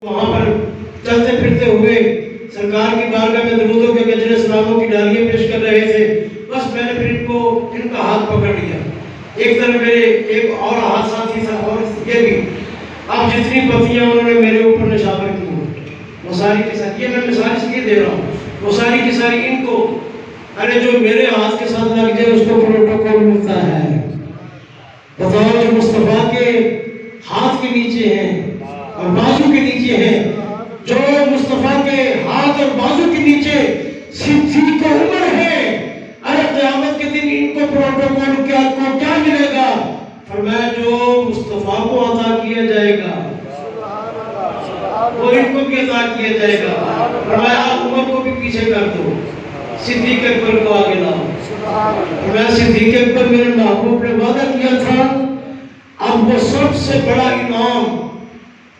وہاں پر چلتے پھرتے ہوئے سرکار کی بارگاہ میں درودوں کے گجرے سلاموں کی ڈالیاں پیش کر رہے تھے. بس میں نے پھر ان کا ہاتھ پکڑ لیا. ایک طرف میرے ایک اور ہاتھ ساتھی تھا اور یہ بھی. اب جتنی پتیاں انہوں نے میرے اوپر نشابر کی وہ ساری کی ساری، یہ میں مثال اس لیے دے رہا ہوں، وہ ساری کی ساری ان کو، ارے جو میرے ہاتھ کے ساتھ لگ جائے اس کو پروٹوکول ملتا ہے. بتاؤ جو مصطفیٰ کے ہاتھ کے نیچے ہیں اور بازو کے نیچے ہیں، جو مصطفیٰ کے ہاتھ اور بازو کے نیچے صدیق عمر ہے، ارے قیامت کے دن ان کو پروٹوکول کیا ملے گا؟ فرمایا جو مصطفیٰ کو عطا کیا جائے گا وہ ان کو بھی عطا کیا جائے گا. فرمایا عمر کو بھی پیچھے کر دو، صدیق اکبر کو آگے لاؤ. فرمایا صدیق اکبر میرے محبوب نے وعدہ کیا تھا، اب وہ سب سے بڑا انعام،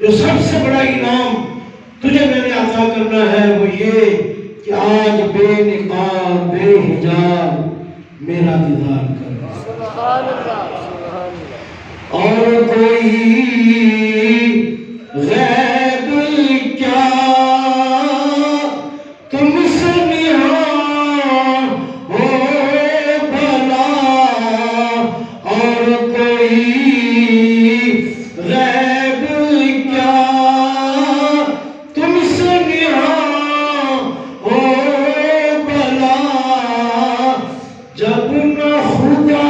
جو سب سے بڑا انعام تجھے میں نے عطا کرنا ہے وہ یہ کہ آج بے نقاب بے حجاب میرا دیدار کر. اور کوئی غیب کیا تم سے نہاں ہو بھلا، اور کوئی غیب کیا تم سے نہاں ہو بھلا، جب نہ خدا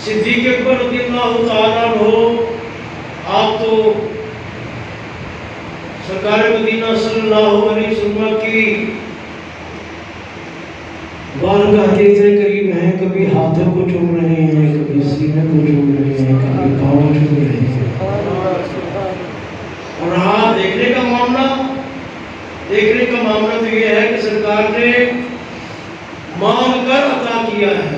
صدیق اکبر رضی اللہ تعالیٰ عنہ. آپ تو سرکار مدینہ صلی اللہ علیہ وسلم کی بارگاہ کے اتنے قریب ہیں، کبھی ہاتھوں کو چوم رہے ہیں، کبھی سینے کو چوم رہے ہیں، کبھی پاؤں چوم رہے ہیں. اور ہاں دیکھنے کا معاملہ تو یہ ہے کہ سرکار نے مانگ کر عطا کیا ہے.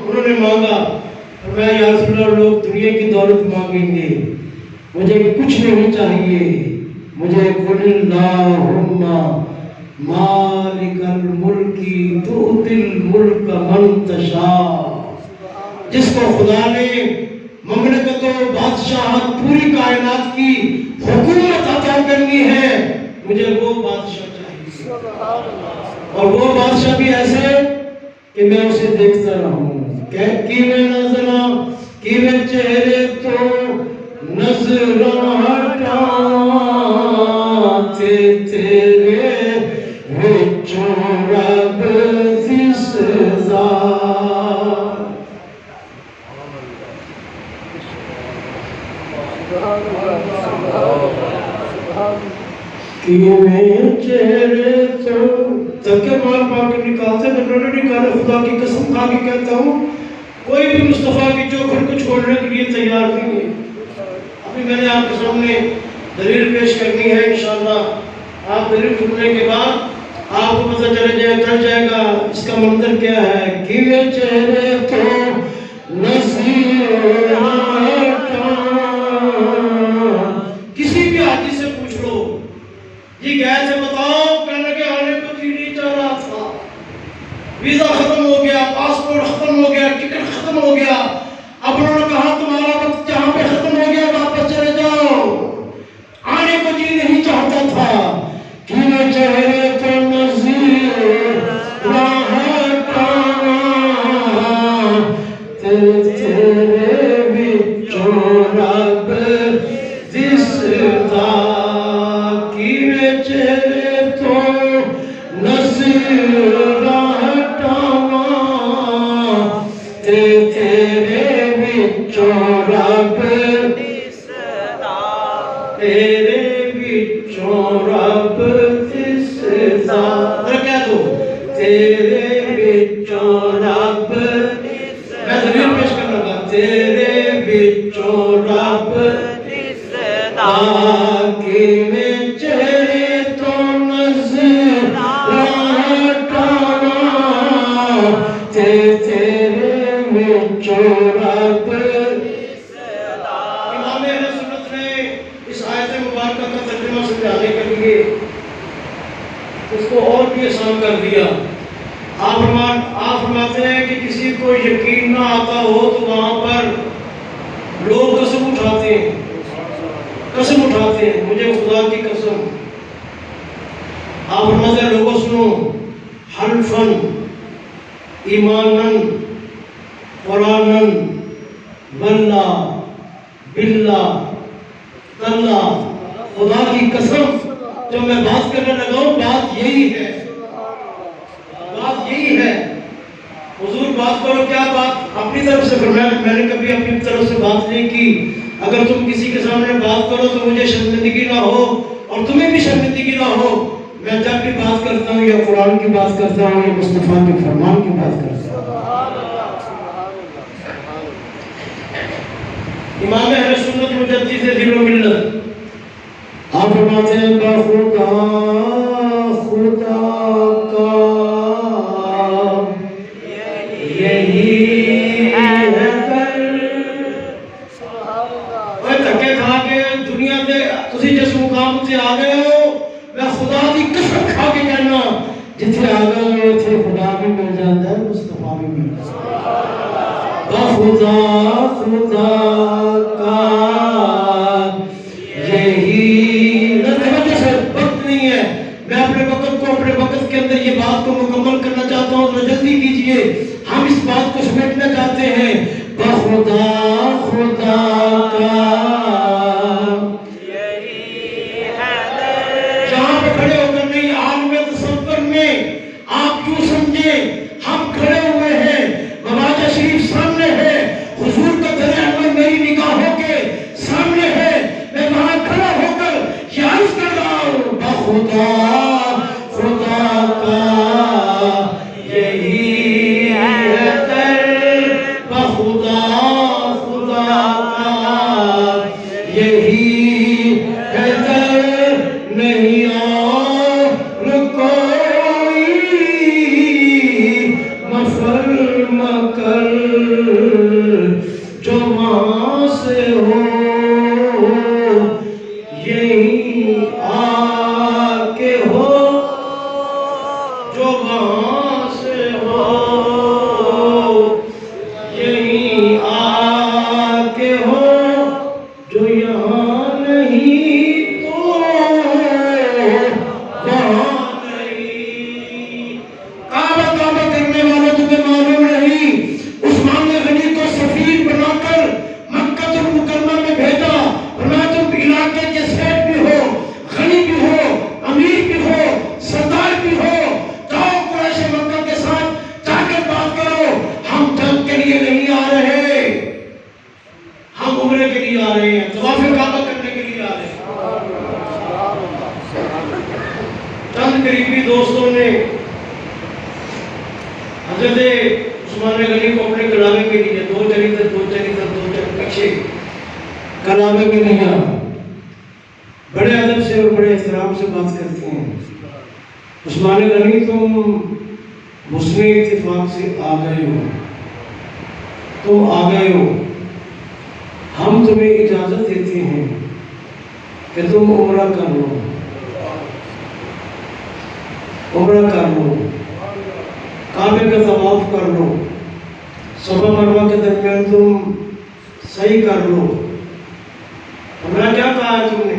انہوں نے مانگا، اور میں یا رسول اللہ لوگ دنیا کی دولت مانگیں گے، مجھے کچھ نہیں چاہیے، مجھے قل اللہم مالک الملک تؤتی الملک من تشاء. جس کو خدا نے مملکت و بادشاہت پوری کائنات کی حکومت عطا کرنی ہے، مجھے وہ بادشاہ چاہیے، اور وہ بادشاہ بھی ایسے کہ میں اسے دیکھتا رہوں. کیویں نظراں کیویں چہرے تو نظراں ہٹاتے تیرے وچوں رب دی سزا. کیویں چہرے تو تکے مال پاک نکالتے میں نے نکالے. خدا کی قسم کھا کے کہتا ہوں کوئی بھی مصطفیٰ کی چوکھٹ کو چھوڑنے کے لیے تیار نہیں ہے. ابھی میں نے آپ کے سامنے دلیل پیش کرنی ہے انشاءاللہ. آپ دلیل سننے کے بعد آپ کو پتہ چل جائے گا اس کا منظر کیا ہے. کیویں چہرے تو نظراں کسی بھی حاجی سے پوچھ لو جی گئے تھے بتاؤ، کہنے کے آنے کو جی نہیں چاہ رہا تھا، ویزا ختم ہو گیا، پاسپورٹ ختم ہو گیا، ٹکٹ ختم ہو گیا. اب انہوں نے کہا تمہارا وقت جہاں پہ ختم ہو گیا واپس چلے جاؤ. آنے کو جی نہیں چاہتا تھا. کیویں چہرے تو نظراں ہٹانا تیرے وچوں رب بچوں رب تیرے بچوں رب دسدا کیا تو تیرے بچوں رب میں ضرور پیش کرنا گا تیرے بچوں رب دسدا میں چہرے تو نظر ہٹاواں تیرے بچوں رب دسدا امام اہل سنت نے اس آیت مبارکہ کا ترجمہ سمجھانے کے لیے اس کو اور بھی آسان کر دیا. آپ فرماتے ہیں کہ کسی کو یقین نہ آتا ہو تو وہاں پر لوگ قسم اٹھاتے ہیں مجھے خدا کی قسم. آپ فرماتے ہیں لوگوں سنو حلفن ایمانن قرآنن واللہ باللہ اللہ خدا کی قسم جو میں بات کرنے لگا ہوں بات یہی ہے حضور بات کرو. کیا بات اپنی طرف سے فرمایا؟ میں نے کبھی اپنی طرف سے بات نہیں کی. اگر تم کسی کے سامنے بات کرو تو مجھے شرمندگی نہ ہو اور تمہیں بھی شرمندگی نہ ہو. میں جب بھی بات کرتا ہوں یا قرآن کی بات کرتا ہوں یا مصطفیٰ کے فرمان کی بات کرتا ہوں. امام اہل سنت مجدد دین و ملت آپ فرماتے ہیں خدا کا یہی ہے دھکے کھا کے دنیا سے تسی جس مقام سے آ گئے ہو میں خدا کی قسم کھا کے کہنا جتنے آ گئے ہو اتنے خدا بھی مل جاتا ہے مصطفیٰ بھی مل جاتا ہے. خدا کا یہی وقت نہیں ہے. میں اپنے وقت کے اندر یہ بات کو مکمل کرنا چاہتا ہوں تو جلدی کیجئے. ہم اس بات کو سمیٹنا چاہتے ہیں خدا کا یہی ہے. جہاں پہ کھڑے ہو کر نہیں عالم تصور میں آپ یوں سمجھیں ہم کھڑے ہوئے ہیں مواجہ شریف سامنے ہے حضور کا دریا میری نگاہوں کے سامنے ہے. میں وہاں کھڑا ہو کر یہ عرض کر رہا ہوں خدا کا یہی ہے خدا کا یہی ہے نہیں اور کوئی مفر مکر جو وہاں سے ہو یہی آ کے ہو جو وہاں سے ہو یہی آ کے ہو جو یہاں نہیں تو وہاں نہیں. کعبہ کرنے والوں تمہیں معلوم نہیں عثمان غنی کو سفیر بنا کر مکہ المکرمہ میں بھیجا. تم علاقے کے سیٹ بھی ہو غنی بھی ہو امیر بھی ہو سردار بھی ہو جاؤ قریش مکہ کے ساتھ جا کر بات کرو. ہم جنگ کے لیے نہیں آ رہے ہم عمرے کے لیے آ رہے ہیں طواف کعبہ کرنے کے لیے آ رہے ہیں. چند قریبی دوستوں نے حضرت عثمان غنی کو اپنے کلامے کے لیے دو چلی پیچھے کلامے کے لیے بڑے ادب سے اور بڑے احترام سے بات کرتے ہیں. عثمان غنی تم حسن اتفاق سے آ گئے ہو ہم تمہیں اجازت دیتے ہیں کہ تم عمرہ کر لو کعبے کا طواف کر لو صفا مروہ کے درمیان تم صحیح کر لو. ہمارا کیا کہا ہے تم نے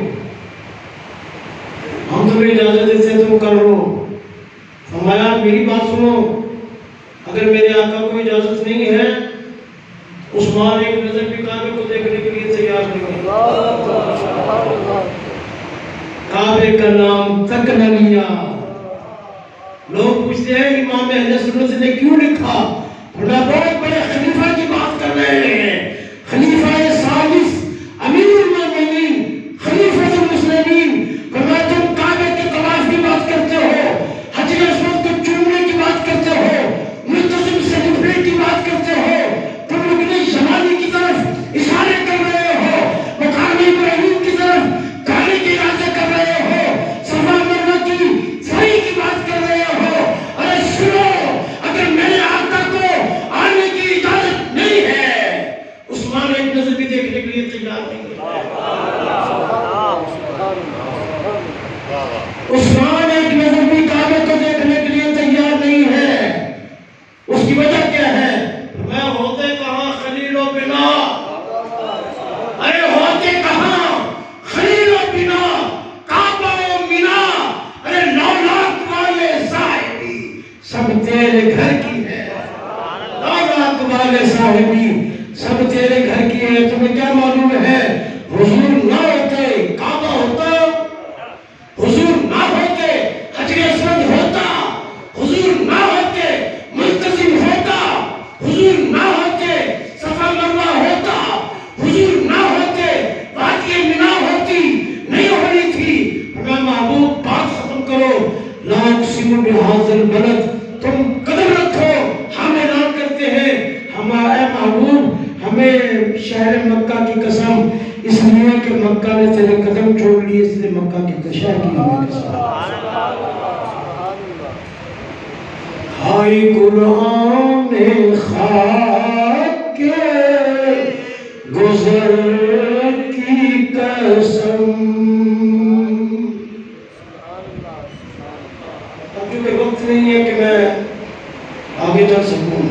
ہم تمہیں اجازت دیتے ہیں تم کر لو. فرمایا میری بات سنو اگر میرے آقا کو اجازت نہیں ہے عثمان ایک نظر بھی کعبے کو دیکھنے کے لیے تیار نہیں ہے. کعبے کا نام تک نہ لیا. لوگ پوچھتے ہیں امام اہل سنت نے کیوں لکھا؟ بہت بڑے خلیفہ کی بات کر رہے ہیں. خلیفہ اقبال صاحبی سب تیرے گھر کی ہے. تمہیں کیا معلوم ہے حضور نہ ہوتے کعبہ ہوتا, حضور نہ ہوتے حجر اسود ہوتا, حضور نہ ہوتے ملتزم ہوتا, حضور نہ ہوتے صفا مروہ ہوتا, حضور نہ ہوتے وادی مینا ہوتی نہیں ہونی تھی. میں محبوب بات ختم کرو, لا اقسم بہذا البلد, تم قدم رکھو, ہم اعلان کرتے ہیں ہمارے محبوب ہمیں شہر مکہ کی قسم, اس لیے کہ مکہ نے تیرے قدم چھوڑ لیے, اس لیے مکہ کی شہر کی ہمیں قسم. ہائی قرآن خاک کے گزر کی قسم. اب چونکہ وقت نہیں ہے کہ میں آگے چل سکوں,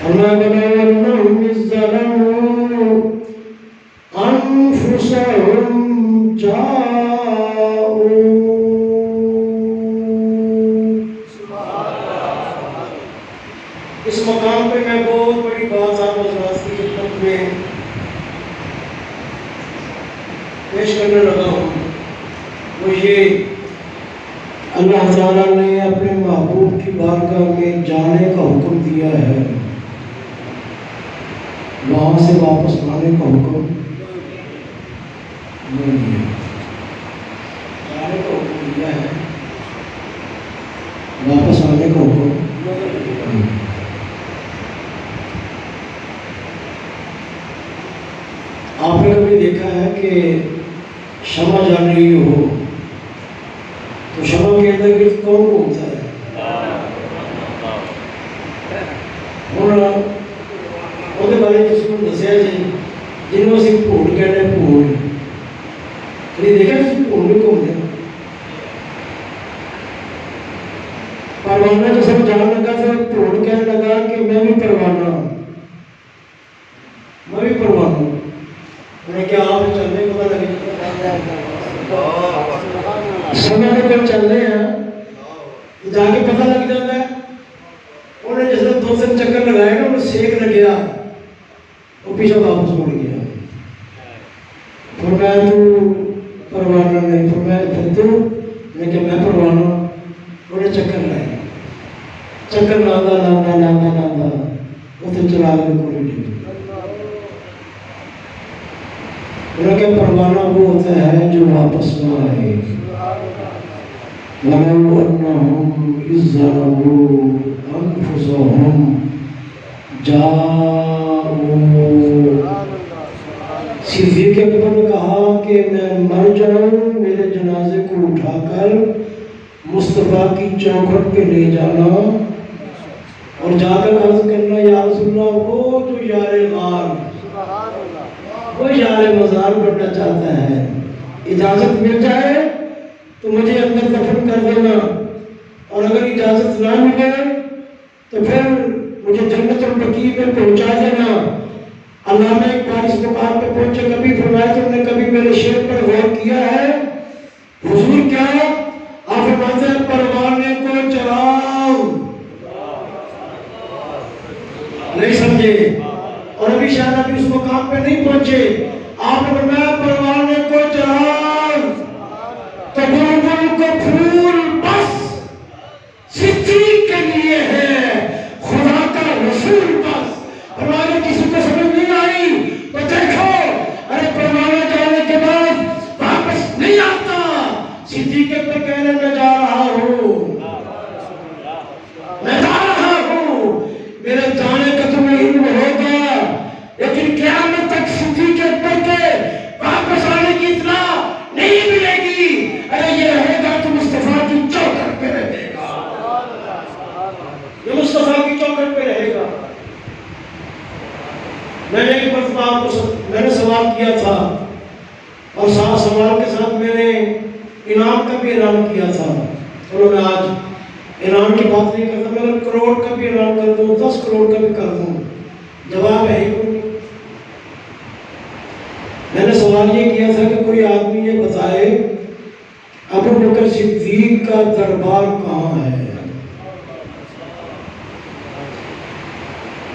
وَلَوْلَوْنَهُمْ إِذْ ظَلَمُوا أَنفُسَهُمْ جَاءُوا. اس مقام پہ میں بہت بڑی بات آپ حضرات کی خدمت میں پیش کرنے لگا ہوں. وہ یہ اللہ تعالیٰ نے اپنے محبوب کی بارگاہ میں جانے کا حکم دیا ہے, وہاں سے واپس آنے کا حکم نہیں دیا. جانے کا حکم دیا ہے, واپس آنے کا حکم نہیں. آپ نے کبھی دیکھا ہے کہ شمع جل رہی ہو تو شمع کے اندر گرد کون گھومتا ہے؟ وہ بارے جس کو دسیا جی جنہوں سے بھوڑ کہنا ہے, بھوڑ کبھی دیکھا جس بھوڑ بھی گھومتے ہیں. پروانہ جو سب جان لگا تھا, بھوڑ کہنے لگا کہ میں بھی پروانہ ہوں, میں بھی پروانہ ہوں. انہیں کیا آپ چلنے کو پتہ لگے سمے میں کب چل رہے ہیں جا کے پتہ لگ جاتا ہے. انہیں جس نے 2 چکر لگائے نا, انہیں سیک نہ گیا, وہ پیچھے واپس مڑ گیا. فرمایا تو پروانہ نہیں, فرمایا پھر تو, میں کہ میں پروانہ. انہیں چکر لائے, چکر لاندہ لاندہ لاندہ لاندہ وہ تو چلا گئے کوئی نہیں. انہیں کہ پروانہ وہ ہوتا ہے جو واپس نہ آئے. وَلَوْ أَنَّهُمْ إِذْ ظَلَمُوا أَنفُسَهُمْ جَاءُوا. صدیق اکبر نے کہا کہ میں مر جاؤں, میرے جنازے کو اٹھا کر مصطفیٰ کی چوکھٹ پہ لے جانا اور جا کر عرض کرنا, یا رسول اللہ وہ جو یار غار, وہ یار مزار بننا چاہتا ہے, اجازت مل جائے تو مجھے اندر دفن کر دینا, اور اگر اجازت نہ ملے تو پھر مجھے جنت البقیع میں پہنچا دینا. علامہ اقبال اس مقام پہ پہنچے, کبھی فرمایا تم نے کبھی میرے شعر پر غور کیا ہے حضور کیا آپ فرماتے ہیں پروانے کو چلاؤ, نہیں سمجھے. اور ابھی شاید ابھی اس مقام پہ نہیں پہنچے. آپ نے فرمایا پروانے کو چلاؤ تو بلبل کو پھول بس صدیق کے لیے ہے خدا کا رسول بس. پروانے کسی کو سمجھ نہیں آئی تو دیکھو, ارے پروانے جانے کے بعد واپس نہیں آتا. صدیق پر کہنے میں جا رہا ہوں, میں جا رہا ہوں, میرے جانے کا تمہیں علم ہوگا, لیکن قیامت تک صدیق پر کے واپس آنے کی اطلاع نہیں ملے گی. ارے یہ رہے گا تو مصطفیٰ کی چوکھٹ پہ رہے گا, یہ مصطفیٰ کی چوکھٹ پہ رہے گا. میں نے ایک مرتبہ آپ کو میں نے سوال کیا تھا, اور سوال کے ساتھ میں نے انعام کا بھی اعلان کیا تھا. اور میں آج انعام کی بات نہیں کرتا, میں اگر کروڑ کا بھی اعلان کر دوں, 10 کروڑ کا بھی کر دوں, جواب ہے ہی کوئی نہیں. میں نے سوال یہ کیا تھا کہ کوئی آدمی یہ بتائے ابو بکر صدیق کا دربار کہاں ہے؟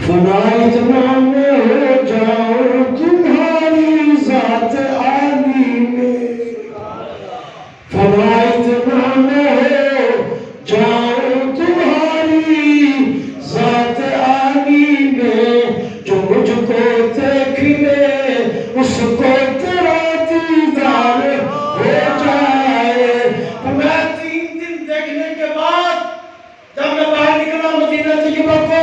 فنا اتنا میں ہو جاؤ تمہاری ذات عالی میں، فنا اتنا میں ہو جاؤ تمہاری ذات عالی میں، جو مجھ کو دیکھ لے اس کو تیرا دیدار ہو جائے۔ تو میں 3 دن دیکھنے کے بعد جب میں باہر نکلا مدینہ طیبہ کو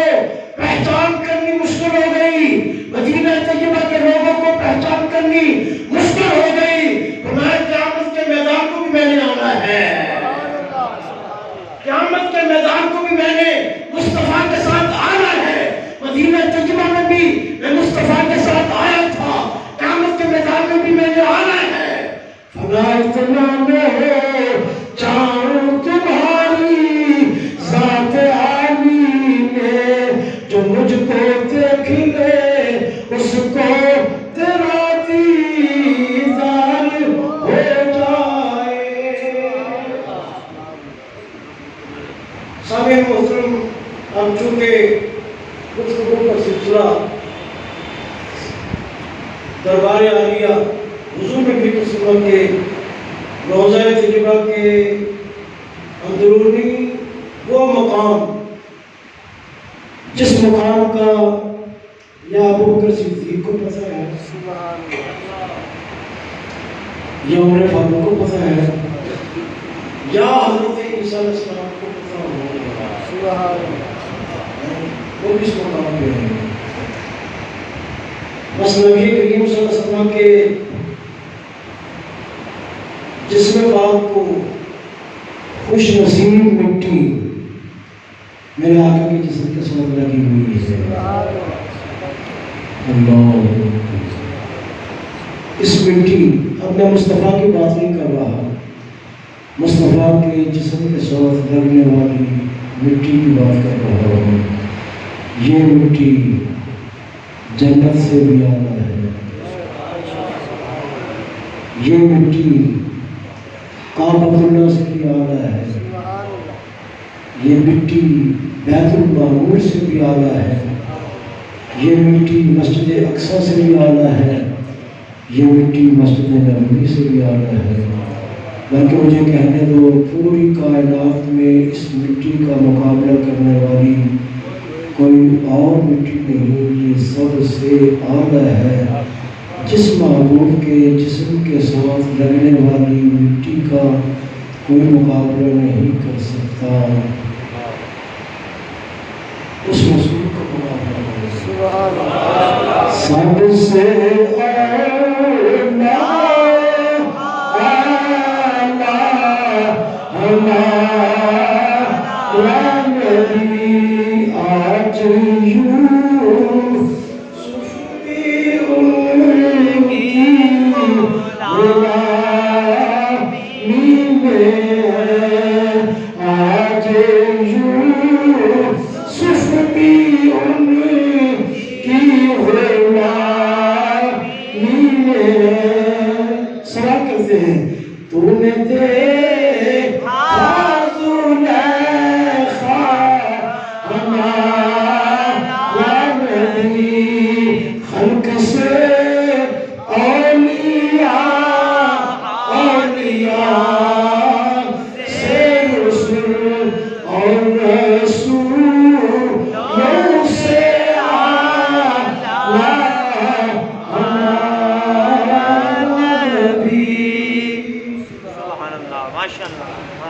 پہچان کرنی مشکل ہو گئی، مدینہ طیبہ کے لوگوں کو پہچان کرنی مشکل ہو گئی۔ فرمایا قیامت کے میدان کو بھی میں نے آنا ہے، قیامت کے میدان کو بھی میں نے مصطفیٰ کے ساتھ آنا ہے۔ مدینہ طیبہ میں بھی میں مصطفیٰ کے ساتھ آیا تھا، قیامت کے میدان میں بھی میں نے آنا ہے۔ فلا اتنا میں ہو جاؤں تمہاری ذات عالی میں، جو مجھ کو دیکھ لے اس کو تیرا دیدار ہو جائے۔ سامعین محترم، ہم چونکہ گفتگو کا سلسلہ دربار عالیہ حضور نبی صلی اللہ علیہ وسلم کے روضہ طیبہ کے اندرونی وہ مقام جس مقام کا یا ابو بکر صدیق کو پتہ ہے، یا عمر فاروق کو پتہ ہے، یا حضرت عیسیٰ علیہ السلام کو پتہ ہوگا، وہ کس مقام پہ ہے؟ بس نبی کریم صلی اللہ علیہ وسلم کے جسم پاک کو خوش نصیب مٹی میرے آقا کے جسم کے ساتھ لگی ہوئی ہے۔ اللہ، اس مٹی، اب میں مصطفیٰ کی بات نہیں کر رہا، مصطفیٰ کے جسم کے ساتھ لگنے والی مٹی کی بات کر رہا ہوں۔ یہ مٹی جنت سے بھی آنا ہے، یہ مٹی کعبۃ اللہ سے بھی آنا ہے، یہ مٹی بیت المعمور سے بھی آنا ہے، یہ مٹی مسجد اقصیٰ سے بھی آنا ہے، یہ مٹی مسجد نبوی سے بھی آنا ہے۔ بلکہ مجھے کہنے دو، پوری کائنات میں اس مٹی کا مقابلہ کرنے والی کوئی اور مٹی نہیں، یہ سب سے اعلیٰ ہے۔ جس محبوب کے جسم کے ساتھ لگنے والی مٹی کا کوئی مقابلہ نہیں کر سکتا، اس رسول کا مقابلہ ہے۔ سب سے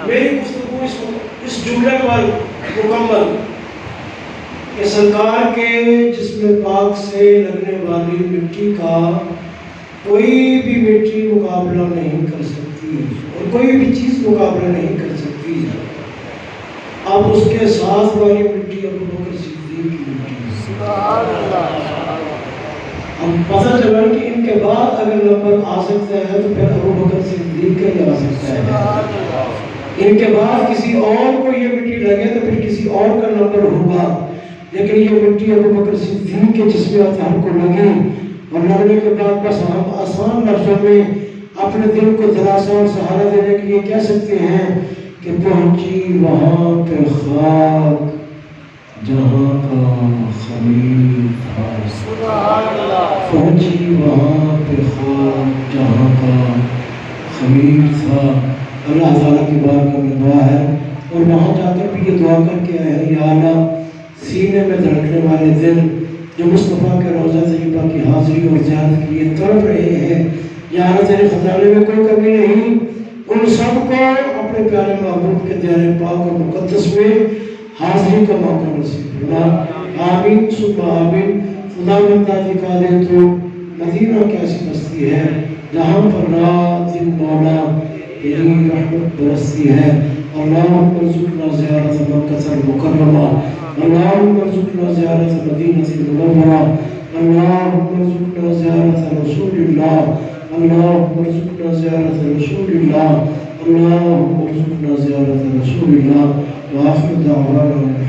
میری گفتگو اس جملے پر مکمل کہ سرکار کے جسم پاک سے لگنے والی مٹی کا کوئی بھی مٹی مقابلہ نہیں کر سکتی اور کوئی بھی چیز مقابلہ نہیں کر سکتی۔ اب اس کے ساتھ والی مٹی ابو بکر صدیق کی مٹی ہے۔ ہم پتہ چلا کہ ان کے بعد اگر نمبر آ سکتا ہے تو پھر ابو بکر صدیق کا ہی آ سکتا ہے۔ ان کے بعد کسی اور کو یہ مٹی لگے تو پھر کسی اور کا نمبر ہوگا، لیکن یہ مٹی ابو بکر صدیق کے جسم اطہر کو لگی اور لگنے کے بعد بس ہم آسان لفظوں میں اپنے دل کو دلاسا اور سہارا دینے کے لیے کہہ سکتے ہیں کہ پہنچی وہاں پہ خاک جہاں کا خمیر تھا، پہنچی وہاں پہ خاک جہاں کا خمیر تھا۔ اللہ تعالیٰ کی بارگاہ میں دعا ہے، اور وہاں جا کر بھی یہ دعا کر کے آئے، یا اللہ سینے میں دھڑکنے والے دل جو مصطفیٰ کے روضہ طیبہ کی حاضری اور زیارت کے لیے تڑپ رہے ہیں، یا اللہ تیرے خزانے میں کوئی کمی نہیں، ان سب کو اپنے پیارے محبوب کے دیار پاک اور مقدس میں حاضری کا موقع نصیب فرما۔ آمین ثم آمین۔ خدا بندہ دکھا دے تو مدینہ کیسی بستی ہے جہاں پر رات دن مولا تیری رحمت برستی ہے۔ اللہم ارزقنا زیارت مکہ المکرمہ، اللہم ارزقنا زیارت مدینہ المنورہ، اللہم ارزقنا زیارت رسول اللہ، اللہم ارزقنا زیارت رسول اللہ، اللہم ارزقنا زیارت رسول اللہ۔ وآخر دعوانا